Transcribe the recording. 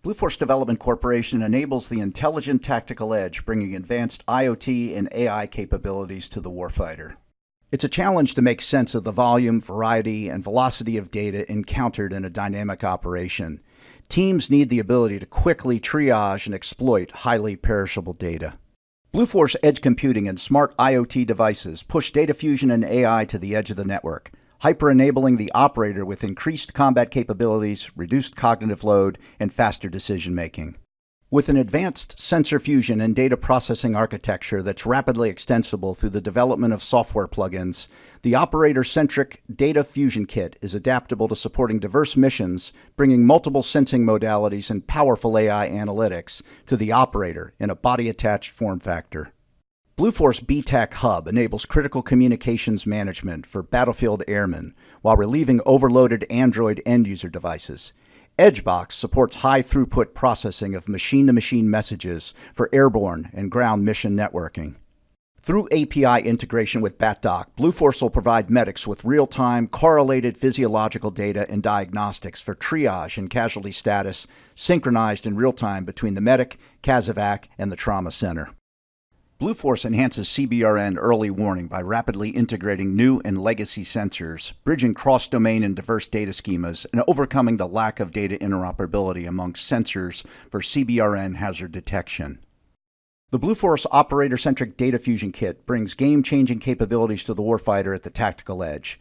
Blueforce Development Corporation enables the intelligent tactical edge, bringing advanced IoT and AI capabilities to the warfighter. It's a challenge to make sense of the volume, variety, and velocity of data encountered in a dynamic operation. Teams need the ability to quickly triage and exploit highly perishable data. Blueforce edge computing and smart IoT devices push data fusion and AI to the edge of the network, hyper-enabling the operator with increased combat capabilities, reduced cognitive load, and faster decision-making. With an advanced sensor fusion and data processing architecture that's rapidly extensible through the development of software plugins, the Operator-Centric Data Fusion Kit is adaptable to supporting diverse missions, bringing multiple sensing modalities and powerful AI analytics to the operator in a body-attached form factor. Blueforce BTAC Hub enables critical communications management for battlefield airmen while relieving overloaded Android end-user devices. EdgeBox supports high-throughput processing of machine-to-machine messages for airborne and ground mission networking. Through API integration with BatDoc, Blueforce will provide medics with real-time, correlated physiological data and diagnostics for triage and casualty status, synchronized in real time between the medic, CASEVAC, and the trauma center. Blueforce enhances CBRN early warning by rapidly integrating new and legacy sensors, bridging cross-domain and diverse data schemas, and overcoming the lack of data interoperability amongst sensors for CBRN hazard detection. The Blueforce Operator-Centric Data Fusion Kit brings game-changing capabilities to the warfighter at the tactical edge,